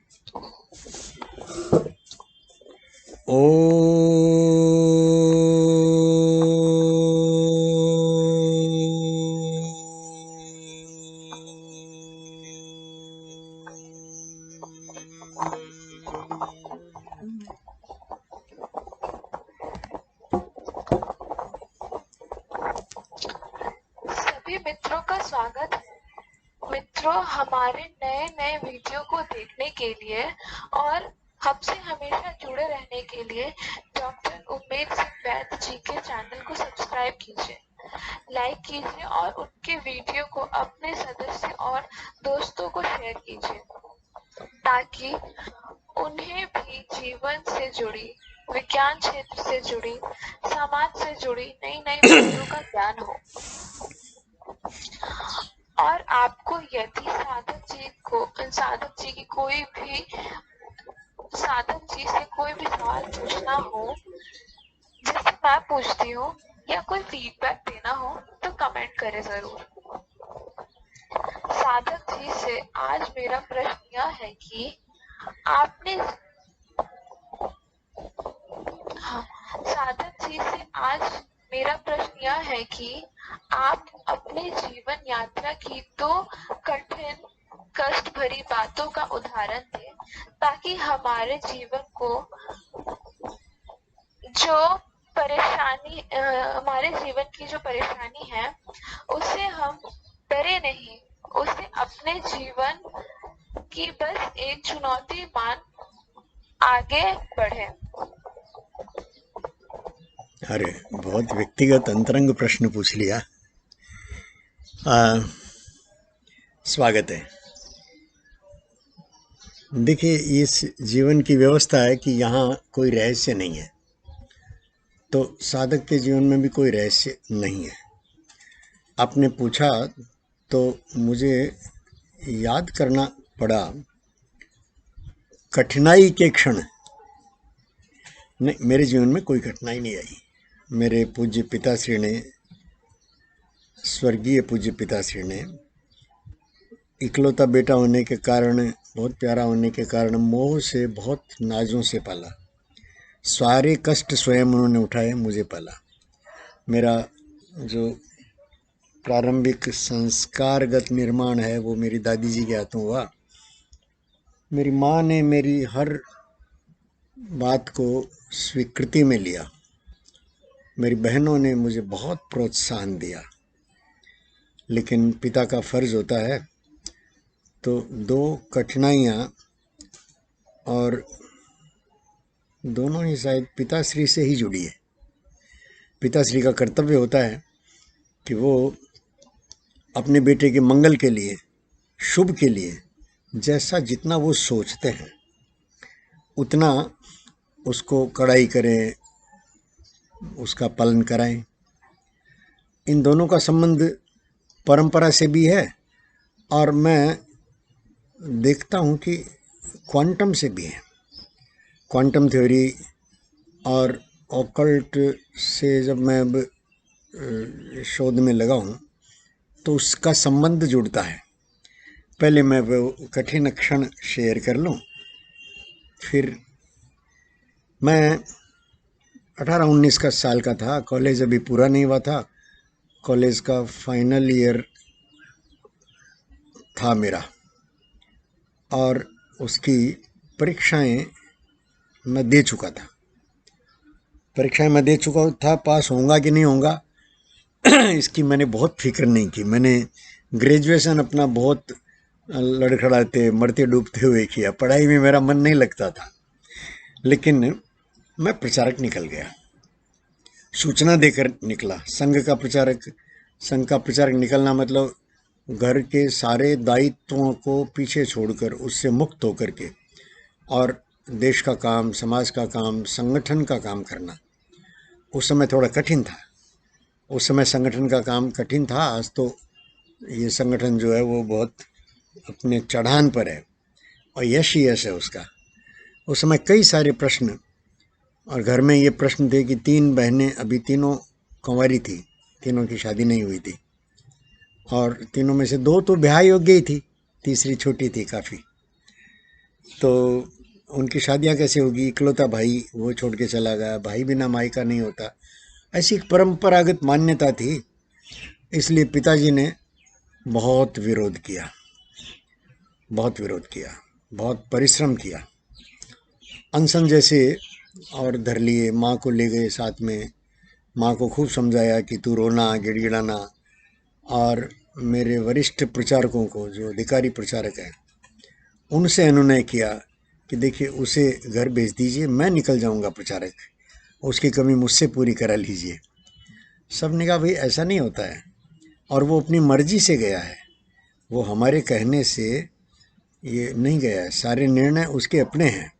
ओ सभी मित्रों का स्वागत है। मित्रों, हमारे नए नए वीडियो को देखने के लिए और हमसे हमेशा जुड़े रहने के लिए डॉक्टर उम्मेद सिंह वैद्य जी के चैनल को सब्सक्राइब कीजिए, लाइक कीजिए और उनके वीडियो को अपने सदस्य और दोस्तों को शेयर कीजिए ताकि उन्हें भी जीवन से जुड़ी, विज्ञान क्षेत्र से जुड़ी, समाज से जुड़ी नई नई बातों का ज्ञान हो। और आपको यदि साधक जी की साधक जी से कोई भी सवाल पूछना हो, जैसे मैं पूछती हूँ, या कोई फीडबैक देना हो तो कमेंट करें जरूर। साधक जी से आज मेरा प्रश्न यह है कि आपने हाँ, साधक जी से आज मेरा प्रश्न यह है कि आप अपने जीवन यात्रा की दो कठिन कष्ट भरी बातों का उदाहरण दें ताकि हमारे जीवन को हमारे जीवन की जो परेशानी है उससे हम डरे नहीं, उसे अपने जीवन की बस एक चुनौती मान आगे बढ़े। अरे, बहुत व्यक्तिगत अंतरंग प्रश्न पूछ लिया। स्वागत है। देखिए, इस जीवन की व्यवस्था है कि यहाँ कोई रहस्य नहीं है, तो साधक के जीवन में भी कोई रहस्य नहीं है। आपने पूछा तो मुझे याद करना पड़ा कठिनाई के क्षण। नहीं, मेरे जीवन में कोई कठिनाई नहीं आई। मेरे पूज्य पिताश्री ने, स्वर्गीय पूज्य पिताश्री ने, इकलौता बेटा होने के कारण, बहुत प्यारा होने के कारण मोह से बहुत नाजों से पाला। सारे कष्ट स्वयं उन्होंने उठाए, मुझे पाला। मेरा जो प्रारंभिक संस्कारगत निर्माण है वो मेरी दादी जी के हाथों हुआ। मेरी माँ ने मेरी हर बात को स्वीकृति में लिया। मेरी बहनों ने मुझे बहुत प्रोत्साहन दिया। लेकिन पिता का फर्ज होता है, तो दो कठिनाइयाँ, और दोनों ही शायद पिताश्री से ही जुड़ी है। पिताश्री का कर्तव्य होता है कि वो अपने बेटे के मंगल के लिए, शुभ के लिए, जैसा जितना वो सोचते हैं उतना उसको कड़ाई करें, उसका पालन कराएं। इन दोनों का संबंध परंपरा से भी है, और मैं देखता हूँ कि क्वांटम से भी है। क्वांटम थ्योरी और ऑकल्ट से जब मैं अब शोध में लगा हूँ तो उसका संबंध जुड़ता है। पहले मैं वो कठिन क्षण शेयर कर लूँ। फिर मैं 18-19 का साल का था, कॉलेज अभी पूरा नहीं हुआ था। कॉलेज का फाइनल ईयर था मेरा, और उसकी परीक्षाएं मैं दे चुका था। पास होऊंगा कि नहीं होऊंगा इसकी मैंने बहुत फिक्र नहीं की। मैंने ग्रेजुएशन अपना बहुत लड़खड़ाते मरते डूबते हुए किया। पढ़ाई में मेरा मन नहीं लगता था, लेकिन मैं प्रचारक निकल गया, सूचना देकर निकला। संघ का प्रचारक निकलना मतलब घर के सारे दायित्वों को पीछे छोड़कर, उससे मुक्त होकर के, और देश का काम, समाज का काम, संगठन का काम करना उस समय थोड़ा कठिन था। उस समय संगठन का काम कठिन था। आज तो ये संगठन जो है वो बहुत अपने चढ़ान पर है और यश ही यश है उसका। उस समय कई सारे प्रश्न, और घर में ये प्रश्न थे कि 3 बहनें, अभी तीनों कुंवारी थी, तीनों की शादी नहीं हुई थी, और तीनों में से 2 तो ब्याह योग्य ही थी, तीसरी छोटी थी काफ़ी। तो उनकी शादियां कैसे होगी, इकलौता भाई वो छोड़ के चला गया, भाई बिना माई का नहीं होता, ऐसी एक परंपरागत मान्यता थी। इसलिए पिताजी ने बहुत विरोध किया, बहुत विरोध किया, बहुत परिश्रम किया, अनशन जैसे और धर लिए। माँ को ले गए साथ में, माँ को खूब समझाया कि तू रोना गिड़गिड़ाना। और मेरे वरिष्ठ प्रचारकों को, जो अधिकारी प्रचारक हैं, उनसे अनुनय किया कि देखिए उसे घर भेज दीजिए, मैं निकल जाऊंगा प्रचारक, उसकी कमी मुझसे पूरी करा लीजिए। सब ने कहा भाई ऐसा नहीं होता है, और वो अपनी मर्जी से गया है, वो हमारे कहने से ये नहीं गया है, सारे निर्णय उसके अपने हैं।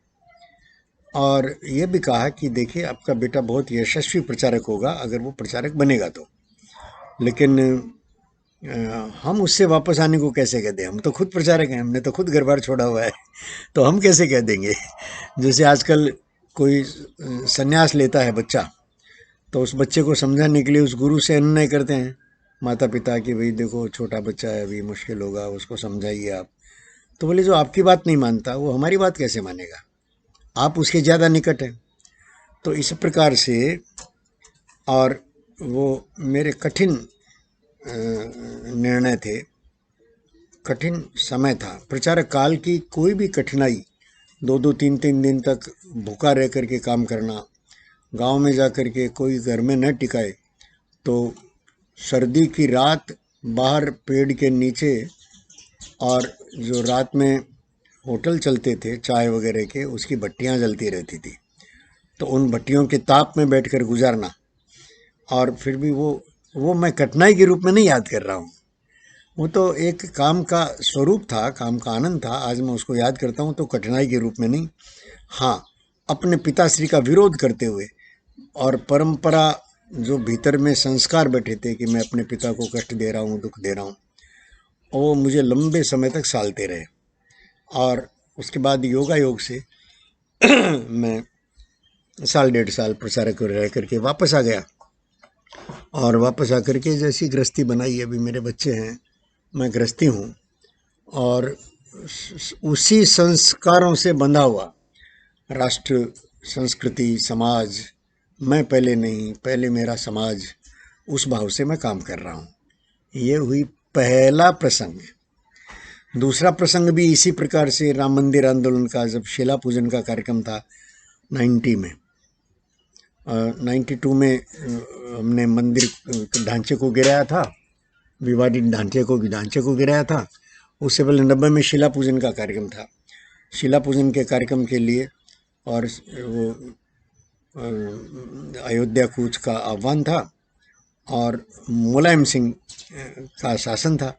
और ये भी कहा कि देखिए आपका बेटा बहुत यशस्वी प्रचारक होगा अगर वो प्रचारक बनेगा तो, लेकिन हम उससे वापस आने को कैसे कह दें, हम तो खुद प्रचारक हैं, हमने तो खुद घर बार छोड़ा हुआ है, तो हम कैसे कह देंगे। जैसे आजकल कोई संन्यास लेता है बच्चा, तो उस बच्चे को समझाने के लिए उस गुरु से अनुनय करते हैं माता पिता कि भाई देखो छोटा बच्चा है, अभी मुश्किल होगा, उसको समझाइए आप। तो बोले जो आपकी बात नहीं मानता वो हमारी बात कैसे मानेगा, आप उसके ज़्यादा निकट हैं। तो इस प्रकार से, और वो मेरे कठिन निर्णय थे, कठिन समय था। प्रचारक काल की कोई भी कठिनाई, 2-2 3-3 दिन तक भूखा रह करके काम करना, गांव में जा कर के कोई घर में न टिकाए तो सर्दी की रात बाहर पेड़ के नीचे, और जो रात में होटल चलते थे चाय वगैरह के, उसकी भट्टियां जलती रहती थी, तो उन भट्टियों के ताप में बैठकर गुजारना। और फिर भी वो मैं कठिनाई के रूप में नहीं याद कर रहा हूँ, वो तो एक काम का स्वरूप था, काम का आनंद था। आज मैं उसको याद करता हूँ तो कठिनाई के रूप में नहीं, हाँ अपने पिताश्री का विरोध करते हुए, और परंपरा जो भीतर में संस्कार बैठे थे कि मैं अपने पिता को कष्ट दे रहा हूँ, दुख दे रहा हूँ, वो मुझे लंबे समय तक सालते रहे। और उसके बाद योगायोग से मैं 1.5 साल प्रचारक रह करके वापस आ गया, और वापस आकर के जैसी गृहस्थी बनाई, अभी मेरे बच्चे हैं, मैं गृहस्थी हूँ, और उसी संस्कारों से बंधा हुआ राष्ट्र, संस्कृति, समाज, मैं पहले नहीं, पहले मेरा समाज, उस भाव से मैं काम कर रहा हूँ। ये हुई पहला प्रसंग। दूसरा प्रसंग भी इसी प्रकार से राम मंदिर आंदोलन का, जब शिला पूजन का कार्यक्रम था 90 में, 92 में हमने मंदिर ढांचे को गिराया था, विवादित ढांचे को गिराया था। उससे पहले 90 में शिला पूजन का कार्यक्रम था। शिला पूजन के कार्यक्रम के लिए और वो अयोध्या कूच का आह्वान था, और मुलायम सिंह का शासन था।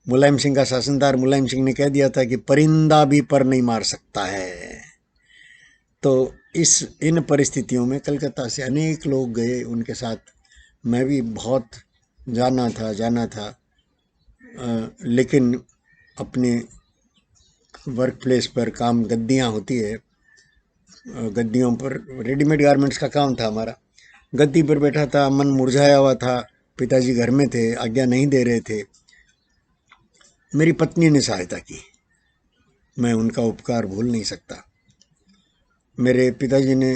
मुलायम सिंह का शासनदार मुलायम सिंह ने कह दिया था कि परिंदा भी पर नहीं मार सकता है। तो इन परिस्थितियों में कलकत्ता से अनेक लोग गए, उनके साथ मैं भी बहुत जाना था, लेकिन अपने वर्क प्लेस पर काम, गद्दियाँ होती है, गद्दियों पर रेडीमेड गारमेंट्स का काम था हमारा। गद्दी पर बैठा था, मन मुरझाया हुआ था, पिताजी घर में थे, आज्ञा नहीं दे रहे थे। मेरी पत्नी ने सहायता की, मैं उनका उपकार भूल नहीं सकता। मेरे पिताजी ने,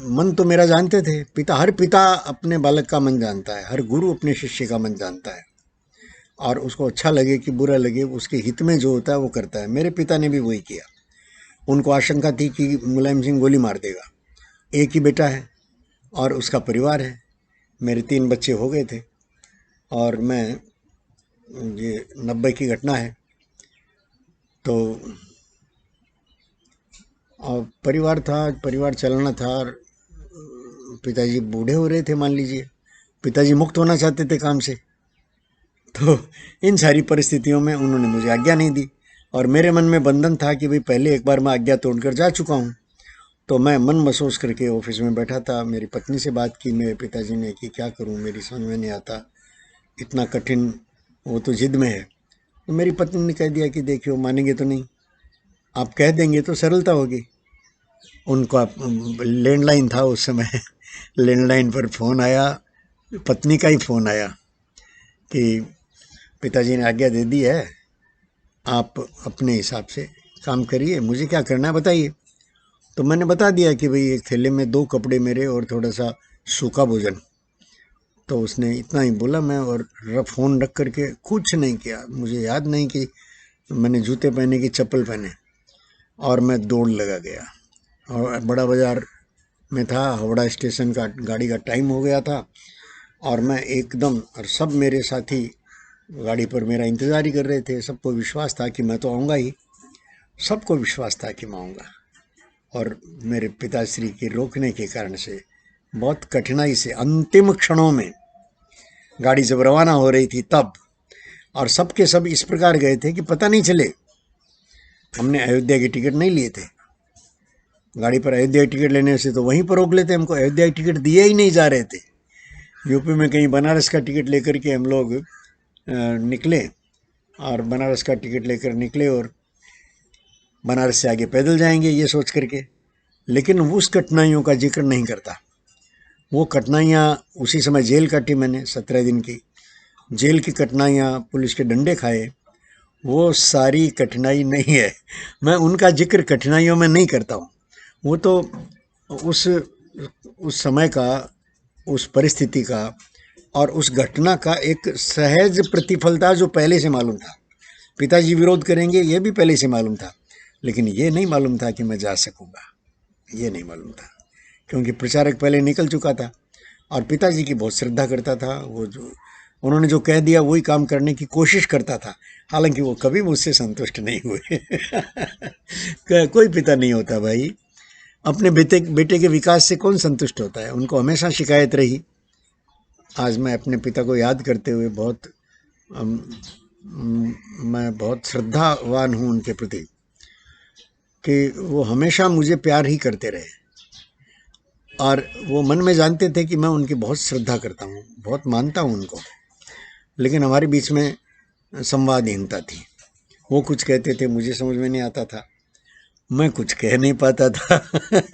मन तो मेरा जानते थे, हर पिता अपने बालक का मन जानता है, हर गुरु अपने शिष्य का मन जानता है, और उसको अच्छा लगे कि बुरा लगे, उसके हित में जो होता है वो करता है। मेरे पिता ने भी वही किया। उनको आशंका थी कि मुलायम सिंह गोली मार देगा, एक ही बेटा है और उसका परिवार है। मेरे 3 बच्चे हो गए थे, और मैं, ये 90 की घटना है, तो और परिवार था, परिवार चलाना था, और पिताजी बूढ़े हो रहे थे, मान लीजिए, पिताजी मुक्त होना चाहते थे काम से। तो इन सारी परिस्थितियों में उन्होंने मुझे आज्ञा नहीं दी, और मेरे मन में बंधन था कि भाई पहले एक बार मैं आज्ञा तोड़कर जा चुका हूँ। तो मैं मन महसूस करके ऑफिस में बैठा था। मेरी पत्नी से बात की मेरे पिताजी ने कि क्या करूँ, मेरी समझ में नहीं आता, इतना कठिन, वो तो जिद में है। तो मेरी पत्नी ने कह दिया कि देखियो, मानेंगे तो नहीं, आप कह देंगे तो सरलता होगी। उनका लैंडलाइन था उस समय लैंडलाइन पर फ़ोन आया, पत्नी का ही फ़ोन आया कि पिताजी ने आज्ञा दे दी है, आप अपने हिसाब से काम करिए, मुझे क्या करना है बताइए। तो मैंने बता दिया कि भाई एक थैले में 2 कपड़े मेरे और थोड़ा सा सूखा भोजन। तो उसने इतना ही बोला मैं, और फ़ोन रख करके कुछ नहीं किया। मुझे याद नहीं कि मैंने जूते पहने कि चप्पल पहने, और मैं दौड़ लगा गया। और बड़ा बाज़ार में था, हावड़ा स्टेशन का गाड़ी का टाइम हो गया था, और मैं एकदम, और सब मेरे साथी गाड़ी पर मेरा इंतज़ार ही कर रहे थे। सबको विश्वास था कि मैं तो आऊँगा ही, सबको विश्वास था कि मैं आऊँगा। और मेरे पिताश्री के रोकने के कारण से बहुत कठिनाई से अंतिम क्षणों में गाड़ी जब रवाना हो रही थी तब, और सब के सब इस प्रकार गए थे कि पता नहीं चले। हमने अयोध्या की टिकट नहीं लिए थे गाड़ी पर। अयोध्या की टिकट लेने से तो वहीं पर रोक लेते, हमको अयोध्या की टिकट दिए ही नहीं जा रहे थे। यूपी में कहीं बनारस का टिकट लेकर के हम लोग निकले, और बनारस का टिकट लेकर निकले, और बनारस से आगे पैदल जाएंगे ये सोच करके। लेकिन उस कठिनाइयों का जिक्र नहीं करता। वो कठिनाइयाँ, उसी समय जेल काटी मैंने 17 दिन की जेल की कठिनाइयाँ, पुलिस के डंडे खाए, वो सारी कठिनाई नहीं है। मैं उनका जिक्र कठिनाइयों में नहीं करता हूँ। वो तो उस समय का, उस परिस्थिति का और उस घटना का एक सहज प्रतिफल था जो पहले से मालूम था। पिताजी विरोध करेंगे ये भी पहले से मालूम था, लेकिन ये नहीं मालूम था कि मैं जा सकूँगा, ये नहीं मालूम था, क्योंकि प्रचारक पहले निकल चुका था और पिताजी की बहुत श्रद्धा करता था। वो जो उन्होंने जो कह दिया वही काम करने की कोशिश करता था, हालांकि वो कभी मुझसे संतुष्ट नहीं हुए। कोई पिता नहीं होता भाई, अपने बेटे के विकास से कौन संतुष्ट होता है। उनको हमेशा शिकायत रही। आज मैं अपने पिता को याद करते हुए मैं बहुत श्रद्धावान हूँ उनके प्रति, कि वो हमेशा मुझे प्यार ही करते रहे, और वो मन में जानते थे कि मैं उनकी बहुत श्रद्धा करता हूँ, बहुत मानता हूँ उनको। लेकिन हमारे बीच में संवादहीनता थी। वो कुछ कहते थे, मुझे समझ में नहीं आता था, मैं कुछ कह नहीं पाता था।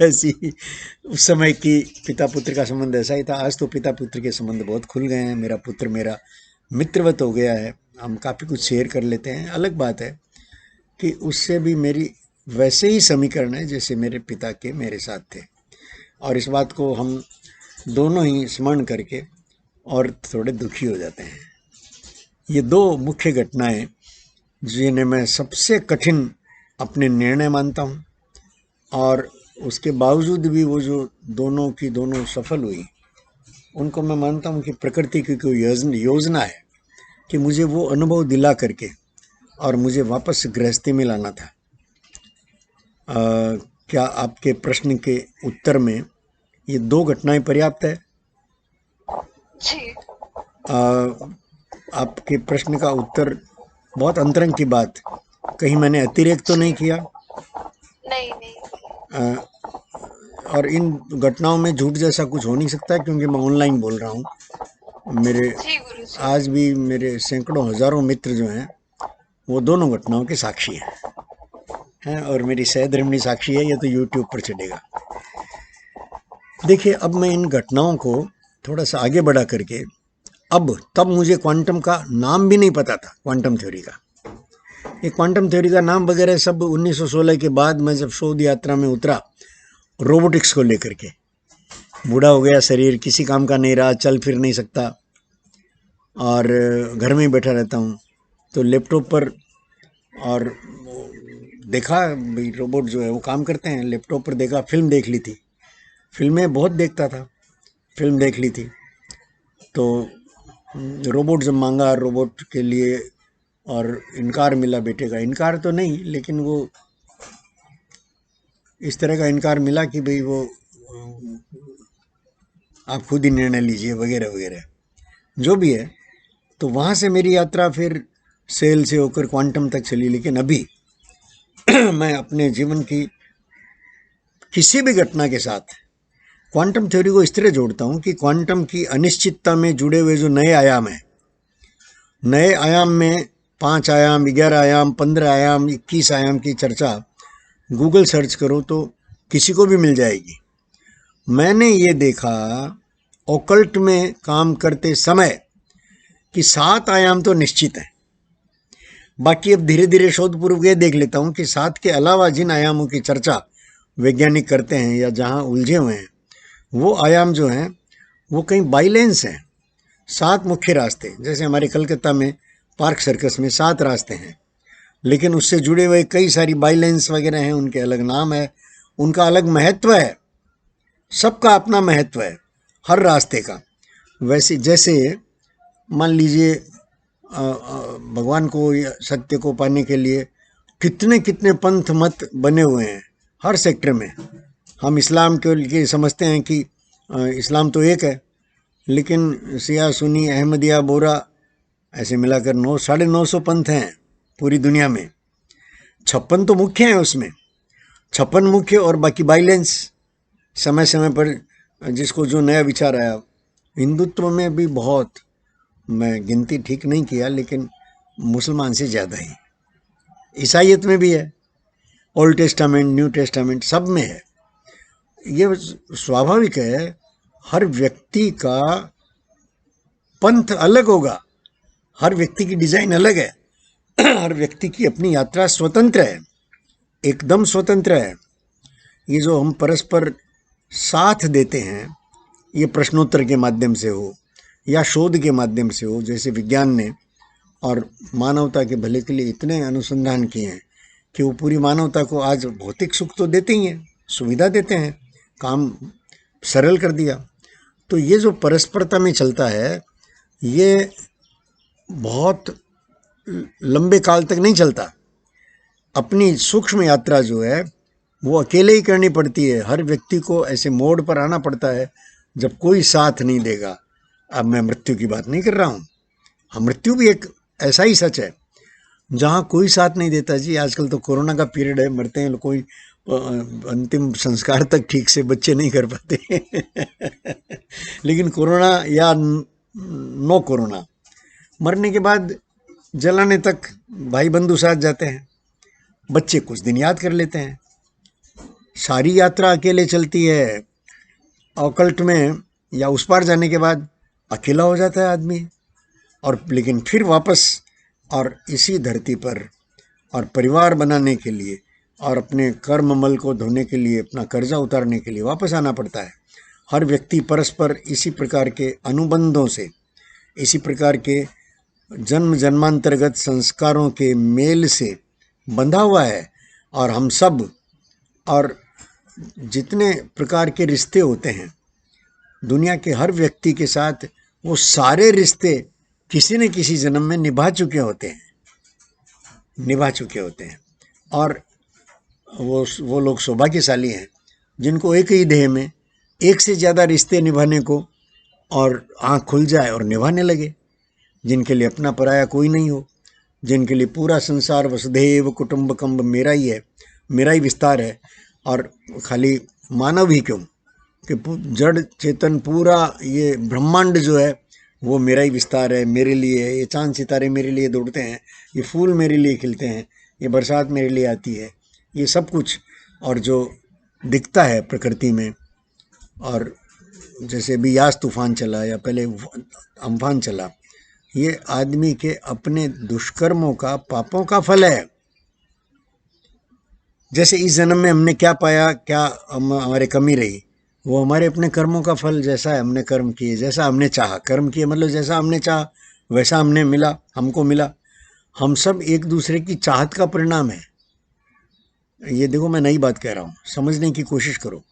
ऐसी उस समय की पिता पुत्र का संबंध ऐसा ही था। आज तो पिता पुत्र के संबंध बहुत खुल गए हैं। मेरा पुत्र मेरा मित्रवत हो गया है, हम काफ़ी कुछ शेयर कर लेते हैं। अलग बात है कि उससे भी मेरी वैसे ही समीकरण है जैसे मेरे पिता के मेरे साथ थे, और इस बात को हम दोनों ही स्मरण करके और थोड़े दुखी हो जाते हैं। ये 2 मुख्य घटनाएं जिन्हें मैं सबसे कठिन अपने निर्णय मानता हूँ, और उसके बावजूद भी वो जो दोनों की दोनों सफल हुई, उनको मैं मानता हूँ कि प्रकृति की कोई योजना है कि मुझे वो अनुभव दिला करके और मुझे वापस गृहस्थी में लाना था। क्या आपके प्रश्न के उत्तर में ये 2 घटनाएं पर्याप्त है? जी। आपके प्रश्न का उत्तर बहुत अंतरंग की बात, कहीं मैंने अतिरेक तो नहीं किया? नहीं नहीं। और इन घटनाओं में झूठ जैसा कुछ हो नहीं सकता, क्योंकि मैं ऑनलाइन बोल रहा हूँ। मेरे जी गुरु जी। आज भी मेरे सैकड़ों हजारों मित्र जो हैं वो दोनों घटनाओं के साक्षी हैं, और मेरी सहधर्मिणी साक्षी है। ये तो यूट्यूब पर चलेगा। देखिए, अब मैं इन घटनाओं को थोड़ा सा आगे बढ़ा करके, तब मुझे क्वांटम का नाम भी नहीं पता था, क्वांटम थ्योरी का। ये क्वांटम थ्योरी का नाम वगैरह सब 1916 के बाद मैं जब शोध यात्रा में उतरा रोबोटिक्स को लेकर के, बूढ़ा हो गया शरीर, किसी काम का नहीं रहा, चल फिर नहीं सकता, और घर में ही बैठा रहता हूँ, तो लैपटॉप पर और देखा भाई रोबोट जो है वो काम करते हैं। लैपटॉप पर देखा, फिल्म देख ली थी, फिल्में बहुत देखता था, फिल्म देख ली थी। तो रोबोट जब मांगा रोबोट के लिए, और इनकार मिला बेटे का, इनकार तो नहीं लेकिन वो इस तरह का इनकार मिला कि भाई वो आप खुद ही निर्णय लीजिए वगैरह वगैरह, जो भी है। तो वहाँ से मेरी यात्रा फिर सेल से होकर क्वांटम तक चली। लेकिन अभी मैं अपने जीवन की किसी भी घटना के साथ क्वांटम थ्योरी को इस तरह जोड़ता हूँ कि क्वांटम की अनिश्चितता में जुड़े हुए जो नए आयाम हैं, नए आयाम में 5 आयाम, 11 आयाम, 15 आयाम, 21 आयाम की चर्चा गूगल सर्च करो तो किसी को भी मिल जाएगी। मैंने ये देखा ओकल्ट में काम करते समय कि 7 आयाम तो निश्चित है, बाकी अब धीरे धीरे शोधपूर्वक ये देख लेता हूँ कि 7 के अलावा जिन आयामों की चर्चा वैज्ञानिक करते हैं या जहाँ उलझे हुए हैं, वो आयाम जो हैं वो कहीं बाइलेंस हैं। 7 मुख्य रास्ते, जैसे हमारे कलकत्ता में पार्क सर्कस में 7 रास्ते हैं, लेकिन उससे जुड़े हुए कई सारी बाइलेंस वगैरह हैं, उनके अलग नाम है, उनका अलग महत्व है, सबका अपना महत्व है हर रास्ते का। वैसे जैसे मान लीजिए भगवान को या सत्य को पाने के लिए कितने कितने पंथ मत बने हुए हैं हर सेक्टर में। हम इस्लाम के लिए समझते हैं कि इस्लाम तो एक है, लेकिन शिया सुन्नी अहमदिया बोरा ऐसे मिलाकर 900-950 पंथ हैं पूरी दुनिया में। 56 तो मुख्य हैं, उसमें 56 मुख्य और बाकी बाइलेंस समय समय पर जिसको जो नया विचार आया। हिंदुत्व में भी बहुत, मैं गिनती ठीक नहीं किया, लेकिन मुसलमान से ज़्यादा ही। ईसाइयत में भी है, ओल्ड टेस्टामेंट न्यू टेस्टामेंट सब में है। ये स्वाभाविक है, हर व्यक्ति का पंथ अलग होगा, हर व्यक्ति की डिज़ाइन अलग है, हर व्यक्ति की अपनी यात्रा स्वतंत्र है, एकदम स्वतंत्र है। ये जो हम परस्पर साथ देते हैं, ये प्रश्नोत्तर के माध्यम से हो या शोध के माध्यम से हो, जैसे विज्ञान ने और मानवता के भले के लिए इतने अनुसंधान किए हैं कि वो पूरी मानवता को आज भौतिक सुख तो देते ही हैं, सुविधा देते हैं, काम सरल कर दिया। तो ये जो परस्परता में चलता है, ये बहुत लंबे काल तक नहीं चलता। अपनी सूक्ष्म यात्रा जो है वो अकेले ही करनी पड़ती है। हर व्यक्ति को ऐसे मोड़ पर आना पड़ता है जब कोई साथ नहीं देगा। अब मैं मृत्यु की बात नहीं कर रहा हूँ, हाँ, मृत्यु भी एक ऐसा ही सच है जहाँ कोई साथ नहीं देता जी। आजकल तो कोरोना का पीरियड है, मरते हैं कोई अंतिम संस्कार तक ठीक से बच्चे नहीं कर पाते लेकिन कोरोना या नो कोरोना, मरने के बाद जलाने तक भाई बंधु साथ जाते हैं, बच्चे कुछ दिन याद कर लेते हैं। सारी यात्रा अकेले चलती है। ऑकल्ट में या उस पार जाने के बाद अकेला हो जाता है आदमी, और लेकिन फिर वापस और इसी धरती पर और परिवार बनाने के लिए और अपने कर्म मल को धोने के लिए, अपना कर्जा उतारने के लिए वापस आना पड़ता है। हर व्यक्ति परस्पर इसी प्रकार के अनुबंधों से, इसी प्रकार के जन्म जन्मांतर्गत संस्कारों के मेल से बंधा हुआ है। और हम सब, और जितने प्रकार के रिश्ते होते हैं दुनिया के हर व्यक्ति के साथ, वो सारे रिश्ते किसी न किसी जन्म में निभा चुके होते हैं। और वो लोग सौभाग्यशाली हैं जिनको एक ही देह में एक से ज़्यादा रिश्ते निभाने को और आँख खुल जाए और निभाने लगे, जिनके लिए अपना पराया कोई नहीं हो, जिनके लिए पूरा संसार वसुधैव कुटुंबकम मेरा ही है, मेरा ही विस्तार है। और खाली मानव ही क्यों कि जड़ चेतन पूरा ये ब्रह्मांड जो है वो मेरा ही विस्तार है, मेरे लिए है। ये चांद सितारे मेरे लिए दौड़ते हैं, ये फूल मेरे लिए खिलते हैं, ये बरसात मेरे लिए आती है, ये सब कुछ। और जो दिखता है प्रकृति में, और जैसे भी यास तूफान चला या पहले अम्फान चला, ये आदमी के अपने दुष्कर्मों का, पापों का फल है। जैसे इस जन्म में हमने क्या पाया, क्या हमारे कमी रही, वो हमारे अपने कर्मों का फल। जैसा है हमने कर्म किए, जैसा हमने चाहा, कर्म किए मतलब जैसा हमने चाहा वैसा हमने मिला, हमको मिला। हम सब एक दूसरे की चाहत का परिणाम है। ये देखो, मैं नई बात कह रहा हूँ, समझने की कोशिश करो।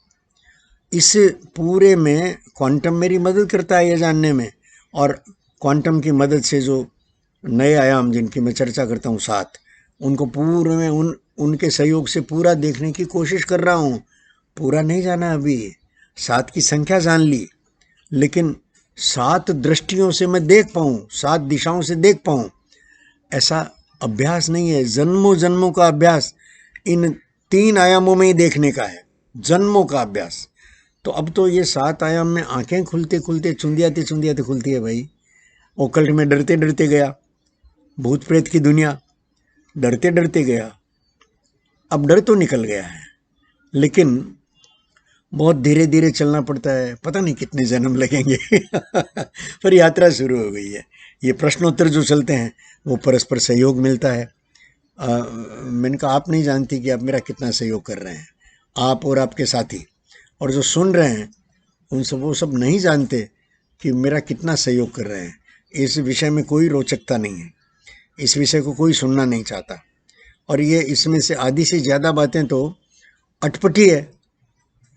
इस पूरे में क्वांटम मेरी मदद करता है ये जानने में, और क्वांटम की मदद से जो नए आयाम जिनकी मैं चर्चा करता हूँ 7, उनको पूरे में उनके सहयोग से पूरा देखने की कोशिश कर रहा हूँ। पूरा नहीं जाना अभी, 7 की संख्या जान ली, लेकिन 7 दृष्टियों से मैं देख पाऊँ, 7 दिशाओं से देख पाऊँ, ऐसा अभ्यास नहीं है। जन्मों जन्मों का अभ्यास इन 3 आयामों में ही देखने का है, जन्मों का अभ्यास। तो अब तो ये 7 आयाम में आंखें खुलते खुलते चुंदियाते खुलती है भाई। ओकल्ट में डरते डरते गया, भूत प्रेत की दुनिया, डरते डरते गया। अब डर तो निकल गया है, लेकिन बहुत धीरे धीरे चलना पड़ता है, पता नहीं कितने जन्म लगेंगे पर यात्रा शुरू हो गई है। ये प्रश्नोत्तर जो चलते हैं वो परस्पर सहयोग मिलता है। मैंने कहा आप नहीं जानती कि आप मेरा कितना सहयोग कर रहे हैं, आप और आपके साथी, और जो सुन रहे हैं वो सब नहीं जानते कि मेरा कितना सहयोग कर रहे हैं। इस विषय में कोई रोचकता नहीं है, इस विषय को कोई सुनना नहीं चाहता, और ये इसमें से आधी से ज़्यादा बातें तो अटपटी है।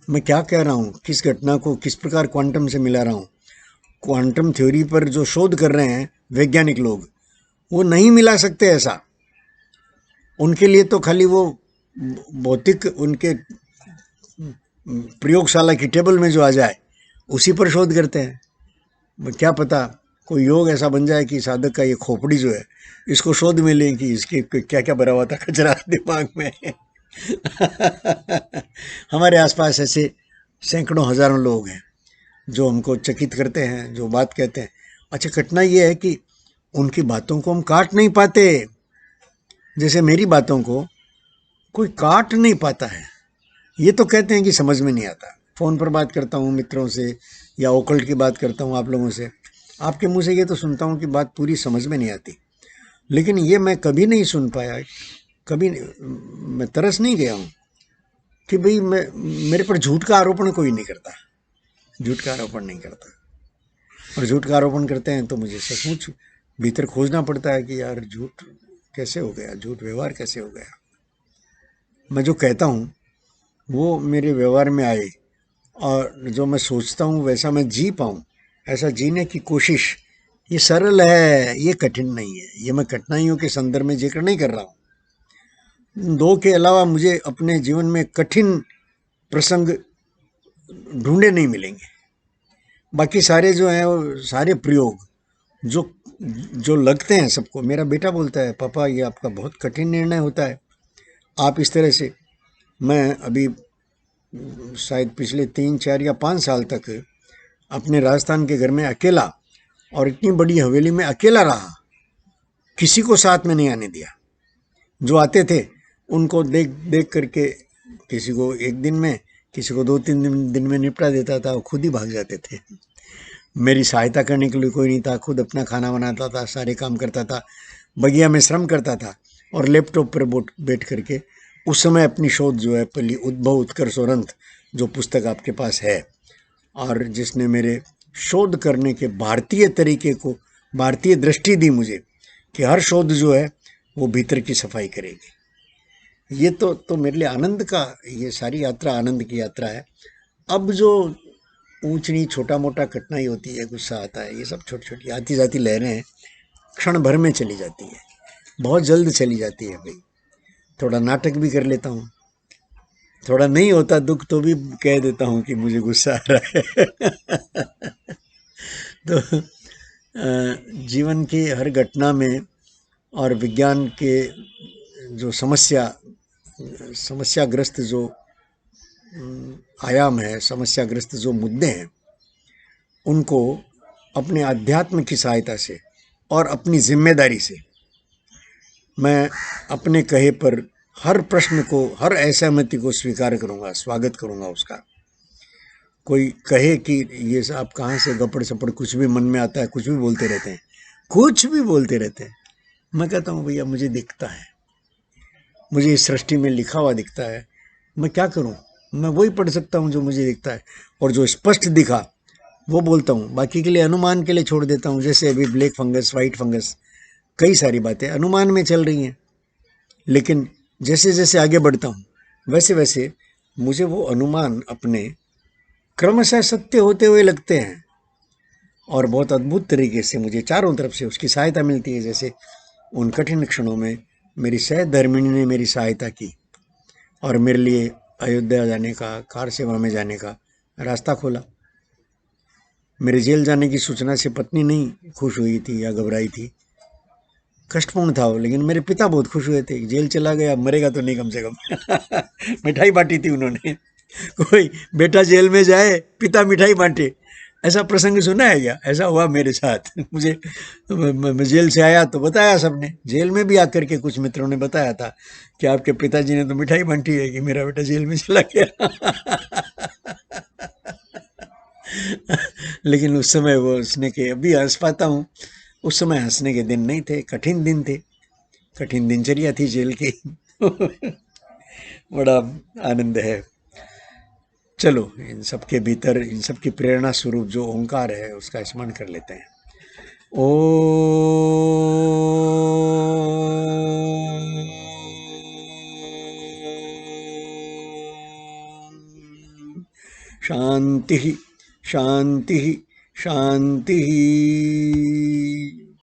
मैं क्या कह रहा हूँ, किस घटना को किस प्रकार क्वांटम से मिला रहा हूँ। क्वांटम थ्योरी पर जो शोध कर रहे हैं वैज्ञानिक लोग, वो नहीं मिला सकते ऐसा। उनके लिए तो खाली वो भौतिक उनके प्रयोगशाला की टेबल में जो आ जाए उसी पर शोध करते हैं। क्या पता कोई योग ऐसा बन जाए कि साधक का ये खोपड़ी जो है इसको शोध में लें कि इसके क्या क्या भरा हुआ था कचरा दिमाग में। हमारे आसपास ऐसे सैकड़ों हजारों लोग हैं जो हमको चकित करते हैं, जो बात कहते हैं। अच्छा, कठिनाई ये है कि उनकी बातों को हम काट नहीं पाते। जैसे मेरी बातों को कोई काट नहीं पाता है। ये तो कहते हैं कि समझ में नहीं आता। फ़ोन पर बात करता हूँ मित्रों से या ओकल्ट की बात करता हूँ आप लोगों से, आपके मुंह से ये तो सुनता हूँ कि बात पूरी समझ में नहीं आती, लेकिन ये मैं कभी नहीं सुन पाया, कभी मैं तरस नहीं गया हूँ कि भाई मेरे पर झूठ का आरोपण कोई नहीं करता, झूठ का आरोपण नहीं करता। और झूठ का आरोपण करते हैं तो मुझे सचमुच भीतर खोजना पड़ता है कि यार झूठ कैसे हो गया, झूठ व्यवहार कैसे हो गया। मैं जो कहता हूँ वो मेरे व्यवहार में आए, और जो मैं सोचता हूँ वैसा मैं जी पाऊँ, ऐसा जीने की कोशिश, ये सरल है, ये कठिन नहीं है। ये मैं कठिनाइयों के संदर्भ में जिक्र नहीं कर रहा हूँ। दो के अलावा मुझे अपने जीवन में कठिन प्रसंग ढूंढे नहीं मिलेंगे। बाकी सारे जो हैं वो सारे प्रयोग जो जो लगते हैं सबको। मेरा बेटा बोलता है, पापा ये आपका बहुत कठिन निर्णय होता है, आप इस तरह से। मैं अभी शायद पिछले 3, 4 या 5 साल तक अपने राजस्थान के घर में अकेला, और इतनी बड़ी हवेली में अकेला रहा, किसी को साथ में नहीं आने दिया। जो आते थे उनको देख देख करके किसी को एक दिन में, किसी को 2-3 दिन में निपटा देता था, वो खुद ही भाग जाते थे। मेरी सहायता करने के लिए कोई नहीं था, खुद अपना खाना बनाता था, सारे काम करता था, बगिया में श्रम करता था, और लैपटॉप पर बैठ करके उस समय अपनी शोध जो है पहली उद्भव उत्कर्ष और अंत जो पुस्तक आपके पास है, और जिसने मेरे शोध करने के भारतीय तरीके को, भारतीय दृष्टि दी मुझे कि हर शोध जो है वो भीतर की सफाई करेगी। ये तो मेरे लिए आनंद का, ये सारी यात्रा आनंद की यात्रा है। अब जो ऊंच नीच छोटा मोटा कठिनाई होती है, गुस्सा आता है, ये सब छोटी छोटी आती जाती लहरें हैं, क्षण भर में चली जाती है, बहुत जल्द चली जाती है। भाई थोड़ा नाटक भी कर लेता हूँ, थोड़ा नहीं होता दुख तो भी कह देता हूँ कि मुझे गुस्सा आ रहा है। तो जीवन की हर घटना में और विज्ञान के जो समस्याग्रस्त जो आयाम है, समस्याग्रस्त जो मुद्दे हैं, उनको अपने अध्यात्म की सहायता से और अपनी जिम्मेदारी से मैं अपने कहे पर हर प्रश्न को, हर असहमति को स्वीकार करूंगा, स्वागत करूंगा उसका। कोई कहे कि ये आप कहाँ से गपड़ सपड़ कुछ भी मन में आता है, कुछ भी बोलते रहते हैं, कुछ भी बोलते रहते हैं। मैं कहता हूँ भैया मुझे दिखता है, मुझे इस सृष्टि में लिखा हुआ दिखता है, मैं क्या करूँ, मैं वही पढ़ सकता हूँ जो मुझे दिखता है, और जो स्पष्ट दिखा वो बोलता हूँ, बाकी के लिए अनुमान के लिए छोड़ देता हूँ। जैसे अभी ब्लैक फंगस, वाइट फंगस, कई सारी बातें अनुमान में चल रही हैं, लेकिन जैसे जैसे आगे बढ़ता हूँ वैसे वैसे मुझे वो अनुमान अपने क्रमशः सत्य होते हुए लगते हैं, और बहुत अद्भुत तरीके से मुझे चारों तरफ से उसकी सहायता मिलती है। जैसे उन कठिन क्षणों में मेरी सहधर्मिणी ने मेरी सहायता की और मेरे लिए अयोध्या जाने का, कार सेवा में जाने का रास्ता खोला। मेरे जेल जाने की सूचना से पत्नी नहीं खुश हुई थी या घबराई थी, कष्टपूर्ण था वो, लेकिन मेरे पिता बहुत खुश हुए थे। जेल चला गया, मरेगा तो नहीं कम से कम। मिठाई बांटी थी उन्होंने। कोई बेटा जेल में जाए, पिता मिठाई बांटे, ऐसा प्रसंग सुना है क्या? ऐसा हुआ मेरे साथ। मुझे मैं जेल से आया तो बताया सबने, जेल में भी आकर के कुछ मित्रों ने बताया था कि आपके पिताजी ने तो मिठाई बांटी है कि मेरा बेटा जेल में चला गया। लेकिन उस समय वो उसने के अभी हंस पाता हूँ उस समय हंसने के दिन नहीं थे, कठिन दिन थे, कठिन दिनचर्या थी जेल की। बड़ा आनंद है। चलो इन सब के भीतर, इन सब की प्रेरणा स्वरूप जो ओंकार है उसका स्मरण कर लेते हैं। ओ शांति शांति शांति।